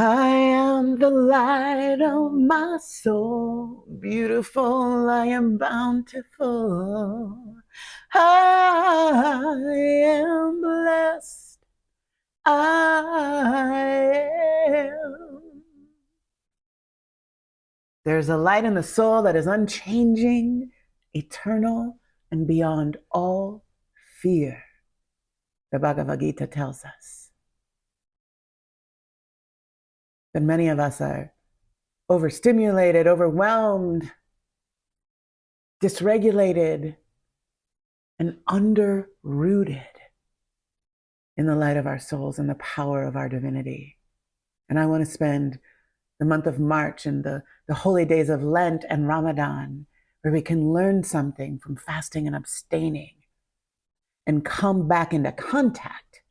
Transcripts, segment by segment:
I am the light of my soul, beautiful, I am bountiful. I am blessed, I am. There's a light in the soul that is unchanging, eternal, and beyond all fear, the Bhagavad Gita tells us. But many of us are overstimulated, overwhelmed, dysregulated, and underrooted in the light of our souls and the power of our divinity. And I want to spend the month of March and the holy days of Lent and Ramadan, where we can learn something from fasting and abstaining and come back into contact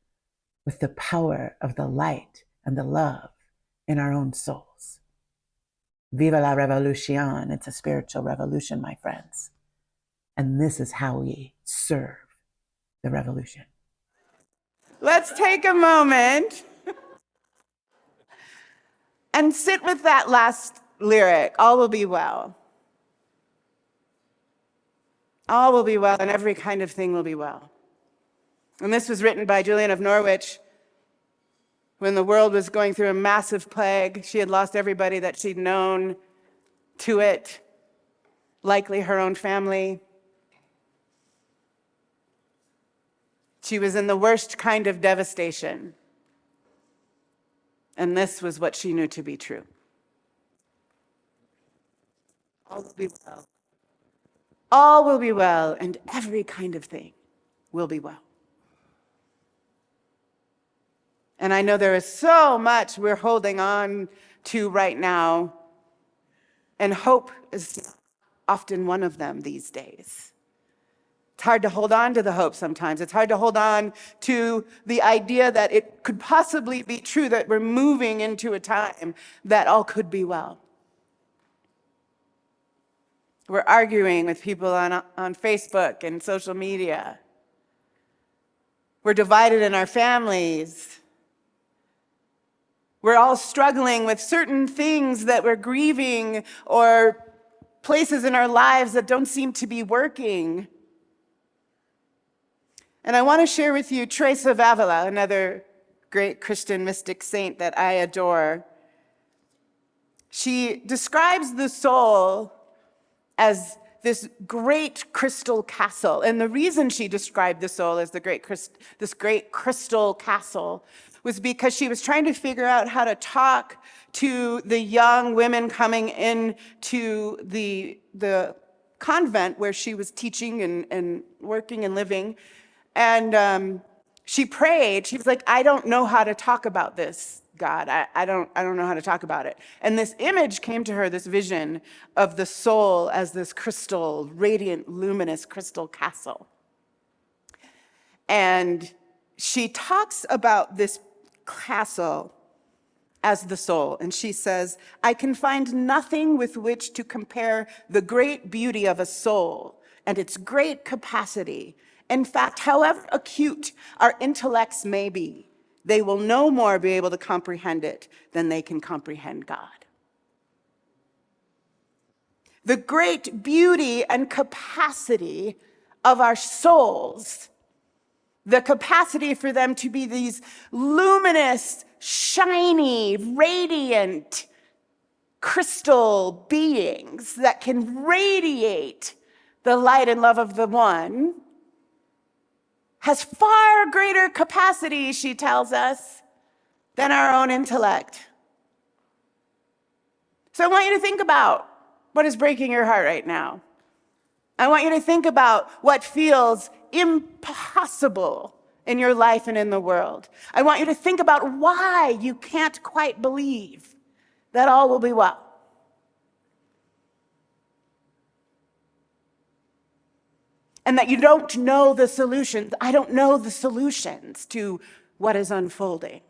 with the power of the light and the love in our own souls. Viva la revolution. It's a spiritual revolution, my friends. And this is how we serve the revolution. Let's take a moment and sit with that last lyric, all will be well. All will be well, and every kind of thing will be well. And this was written by Julian of Norwich when the world was going through a massive plague. She had lost everybody that she'd known to it, likely her own family. She was in the worst kind of devastation. And this was what she knew to be true. All will be well. All will be well, and every kind of thing will be well. And I know there is so much we're holding on to right now, and hope is often one of them these days. It's hard to hold on to the hope sometimes. It's hard to hold on to the idea that it could possibly be true, that we're moving into a time that all could be well. We're arguing with people on Facebook and social media. We're divided in our families. We're all struggling with certain things that we're grieving, or places in our lives that don't seem to be working. And I want to share with you Teresa of Avila, another great Christian mystic saint that I adore. She describes the soul as this great crystal castle. And the reason she described the soul as this great crystal castle was because she was trying to figure out how to talk to the young women coming into the convent where she was teaching and working and living. And she prayed. She was like, I don't know how to talk about this, God. I don't know how to talk about it. And this image came to her, this vision of the soul as this crystal, radiant, luminous crystal castle. And she talks about this castle as the soul. And she says, I can find nothing with which to compare the great beauty of a soul and its great capacity. In fact, however acute our intellects may be, they will no more be able to comprehend it than they can comprehend God. The great beauty and capacity of our souls, the capacity for them to be these luminous, shiny, radiant, crystal beings that can radiate the light and love of the One, has far greater capacity, she tells us, than our own intellect. So I want you to think about what is breaking your heart right now. I want you to think about what feels impossible in your life and in the world. I want you to think about why you can't quite believe that all will be well. And that you don't know the solutions. I don't know the solutions to what is unfolding.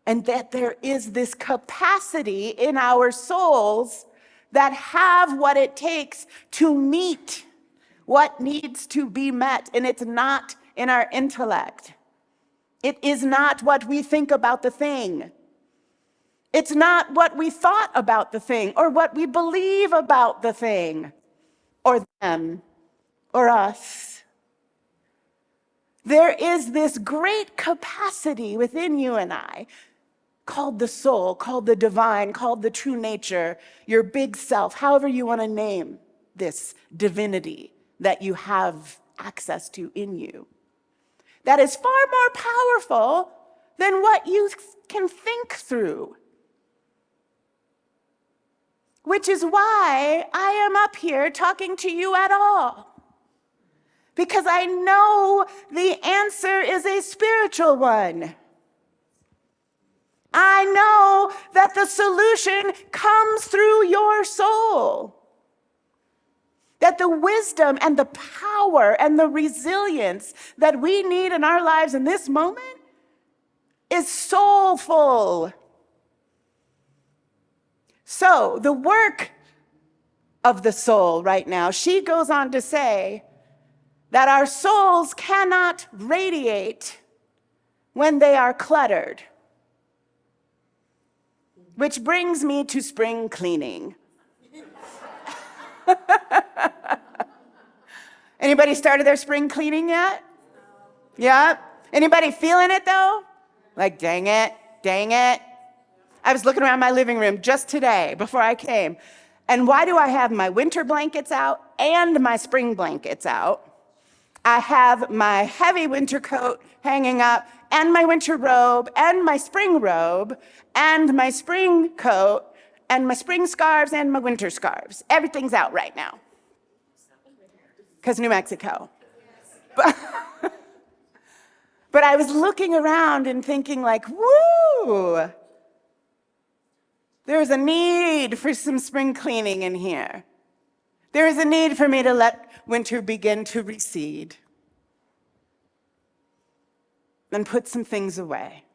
And that there is this capacity in our souls that have what it takes to meet what needs to be met. And it's not in our intellect. It is not what we think about the thing. It's not what we thought about the thing or what we believe about the thing or them or us. There is this great capacity within you and I called the soul, called the divine, called the true nature, your big self, however you want to name this divinity that you have access to in you. That is far more powerful than what you can think through. Which is why I am up here talking to you at all. Because I know the answer is a spiritual one. I know that the solution comes through your soul. That the wisdom and the power and the resilience that we need in our lives in this moment is soulful. So the work of the soul right now, she goes on to say that our souls cannot radiate when they are cluttered. Which brings me to spring cleaning. Anybody started their spring cleaning yet? Yeah? Anybody feeling it though? Like, dang it, dang it. I was looking around my living room just today before I came. And why do I have my winter blankets out and my spring blankets out? I have my heavy winter coat hanging up and my winter robe and my spring robe and my spring coat and my spring scarves and my winter scarves. Everything's out right now. Because New Mexico. But I was looking around and thinking like, woo! There is a need for some spring cleaning in here. There is a need for me to let winter begin to recede and put some things away,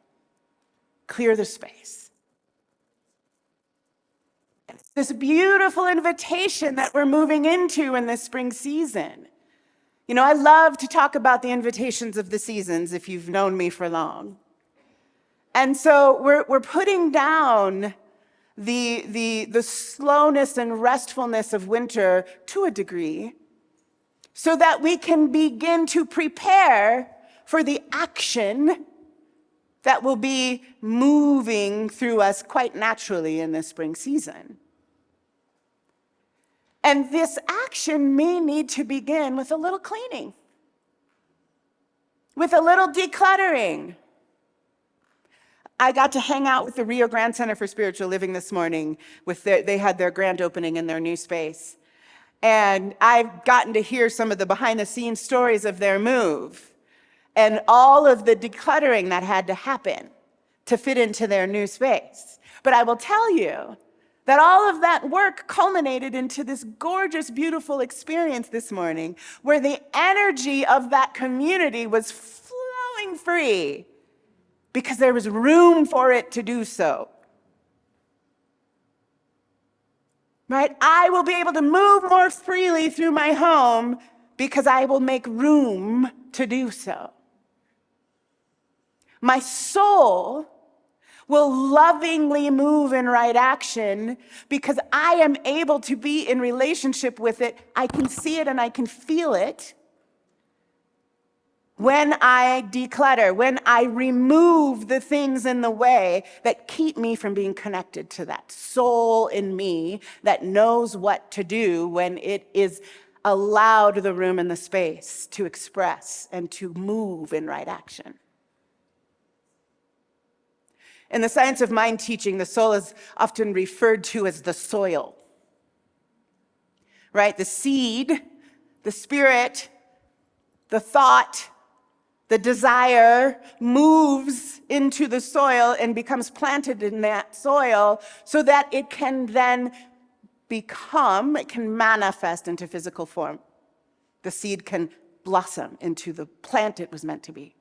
clear the space. It's this beautiful invitation that we're moving into in this spring season. You know, I love to talk about the invitations of the seasons if you've known me for long. And so we're putting down the slowness and restfulness of winter to a degree so that we can begin to prepare for the action that will be moving through us quite naturally in this spring season. And this action may need to begin with a little cleaning, with a little decluttering. I got to hang out with the Rio Grande Center for Spiritual Living this morning. They had their grand opening in their new space. And I've gotten to hear some of the behind-the-scenes stories of their move and all of the decluttering that had to happen to fit into their new space. But I will tell you that all of that work culminated into this gorgeous, beautiful experience this morning where the energy of that community was flowing free, because there was room for it to do so. Right? I will be able to move more freely through my home because I will make room to do so. My soul will lovingly move in right action because I am able to be in relationship with it. I can see it and I can feel it. When I declutter, when I remove the things in the way that keep me from being connected to that soul in me that knows what to do when it is allowed the room and the space to express and to move in right action. In the science of mind teaching, the soul is often referred to as the soil, right? The seed, the spirit, the thought, the desire moves into the soil and becomes planted in that soil so that it can then it can manifest into physical form. The seed can blossom into the plant it was meant to be.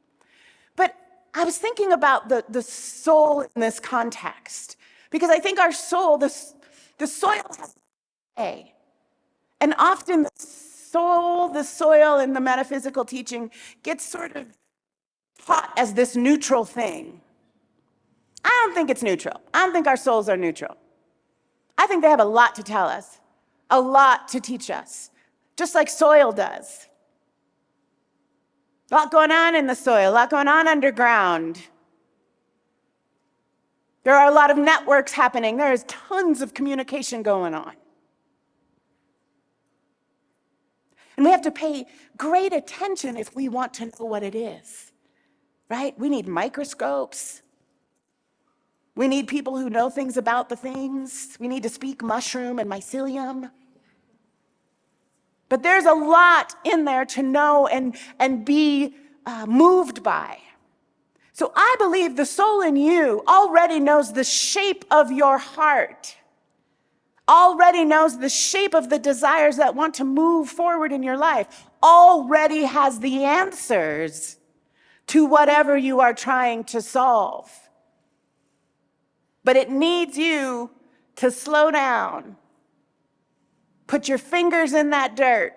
But I was thinking about the soul in this context, because I think our soul, the soil has a. And often the soil in the metaphysical teaching gets sort of taught as this neutral thing. I don't think it's neutral. I don't think our souls are neutral. I think they have a lot to tell us, a lot to teach us, just like soil does. A lot going on in the soil, a lot going on underground. There are a lot of networks happening. There is tons of communication going on. And we have to pay great attention if we want to know what it is, right? We need microscopes. We need people who know things about the things. We need to speak mushroom and mycelium. But there's a lot in there to know and be moved by. So I believe the soul in you already knows the shape of your heart, already knows the shape of the desires that want to move forward in your life, already has the answers to whatever you are trying to solve. But it needs you to slow down, put your fingers in that dirt,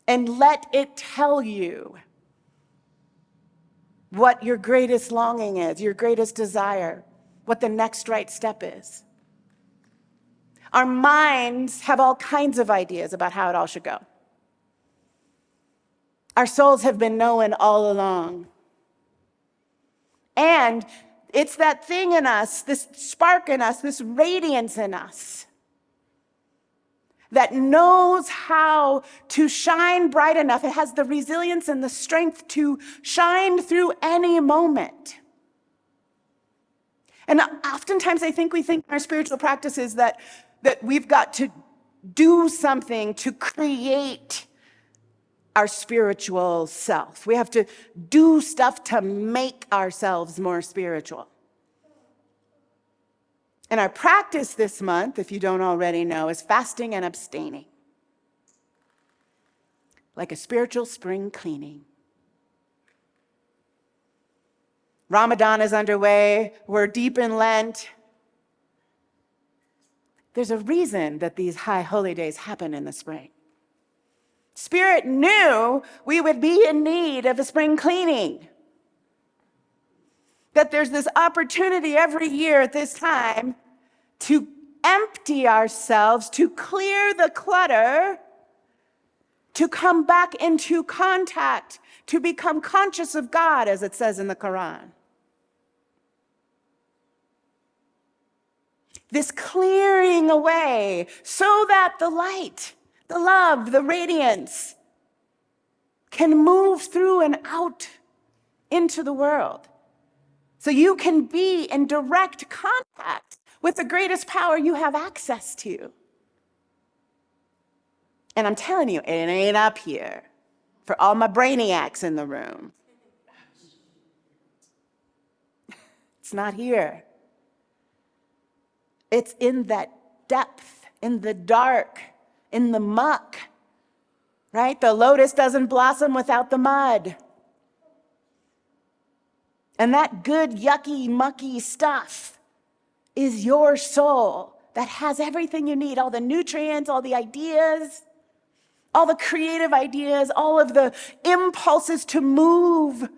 and let it tell you what your greatest longing is, your greatest desire, what the next right step is. Our minds have all kinds of ideas about how it all should go. Our souls have been knowing all along. And it's that thing in us, this spark in us, this radiance in us that knows how to shine bright enough. It has the resilience and the strength to shine through any moment. And oftentimes I think we think in our spiritual practices that we've got to do something to create our spiritual self. We have to do stuff to make ourselves more spiritual. And our practice this month, if you don't already know, is fasting and abstaining. Like a spiritual spring cleaning. Ramadan is underway. We're deep in Lent. There's a reason that these high holy days happen in the spring. Spirit knew we would be in need of a spring cleaning. That there's this opportunity every year at this time to empty ourselves, to clear the clutter, to come back into contact, to become conscious of God, as it says in the Quran. This clearing away so that the light, the love, the radiance can move through and out into the world. So you can be in direct contact with the greatest power you have access to. And I'm telling you, it ain't up here for all my brainiacs in the room. It's not here. It's in that depth, in the dark, in the muck, right? The lotus doesn't blossom without the mud. And that good, yucky, mucky stuff is your soul that has everything you need, all the nutrients, all the ideas, all the creative ideas, all of the impulses to move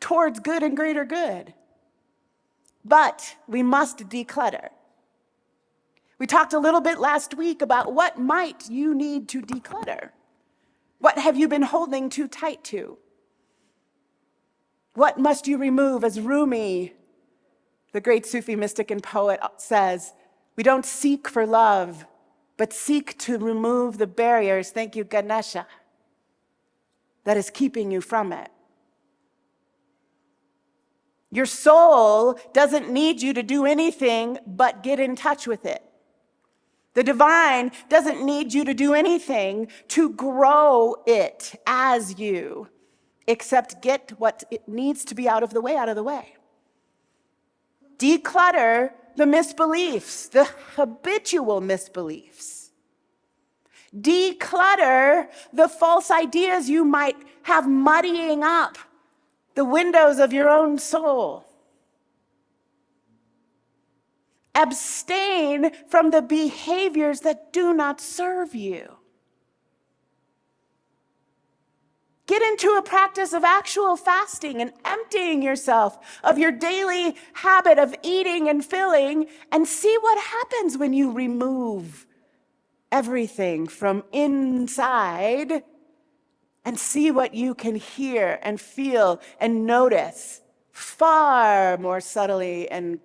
towards good and greater good. But we must declutter. We talked a little bit last week about what might you need to declutter. What have you been holding too tight to? What must you remove? As Rumi, the great Sufi mystic and poet, says, we don't seek for love, but seek to remove the barriers, thank you, Ganesha, that is keeping you from it. Your soul doesn't need you to do anything but get in touch with it. The divine doesn't need you to do anything to grow it as you, except get what it needs to be out of the way, out of the way. Declutter the misbeliefs, the habitual misbeliefs. Declutter the false ideas you might have muddying up the windows of your own soul. Abstain from the behaviors that do not serve you. Get into a practice of actual fasting and emptying yourself of your daily habit of eating and filling, and see what happens when you remove everything from inside and see what you can hear and feel and notice far more subtly and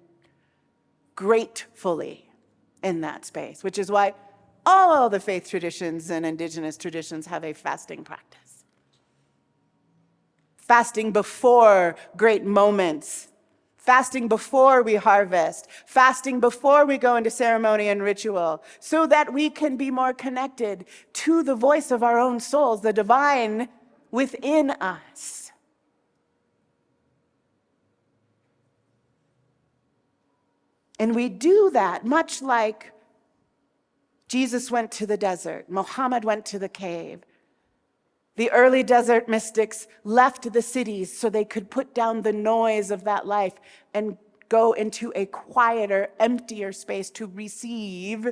gratefully in that space, which is why all the faith traditions and indigenous traditions have a fasting practice. Fasting before great moments, fasting before we harvest, fasting before we go into ceremony and ritual, so that we can be more connected to the voice of our own souls, the divine within us. And we do that much like Jesus went to the desert, Muhammad went to the cave. The early desert mystics left the cities so they could put down the noise of that life and go into a quieter, emptier space to receive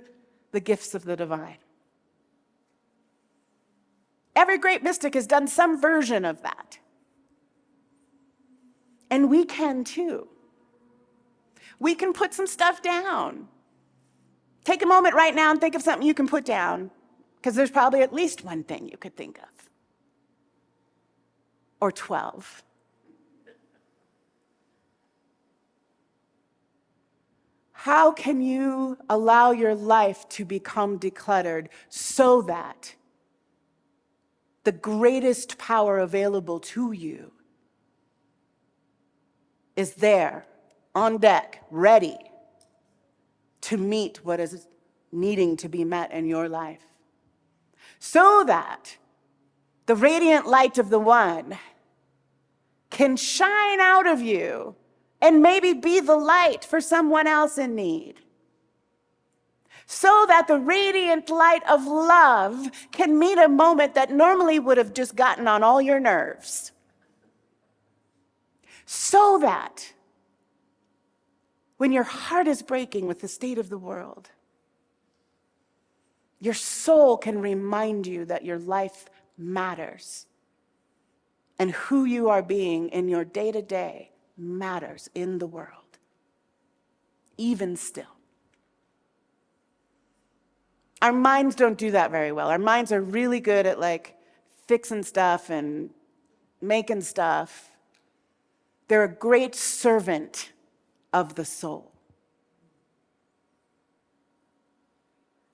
the gifts of the divine. Every great mystic has done some version of that. And we can too. We can put some stuff down. Take a moment right now and think of something you can put down, because there's probably at least one thing you could think of. Or 12. How can you allow your life to become decluttered so that the greatest power available to you is there, on deck, ready to meet what is needing to be met in your life? So that the radiant light of the One can shine out of you and maybe be the light for someone else in need. So that the radiant light of love can meet a moment that normally would have just gotten on all your nerves. So that when your heart is breaking with the state of the world, your soul can remind you that your life matters. And who you are being in your day-to-day matters in the world, even still. Our minds don't do that very well. Our minds are really good at fixing stuff and making stuff. They're a great servant of the soul.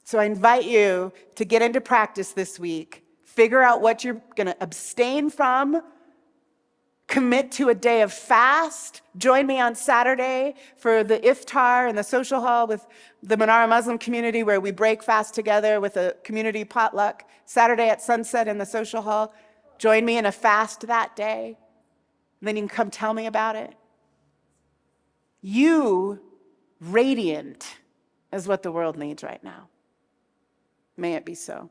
So I invite you to get into practice this week. Figure out what you're going to abstain from. Commit to a day of fast. Join me on Saturday for the iftar in the social hall with the Menara Muslim community, where we break fast together with a community potluck. Saturday at sunset in the social hall. Join me in a fast that day. And then you can come tell me about it. You, radiant, is what the world needs right now. May it be so.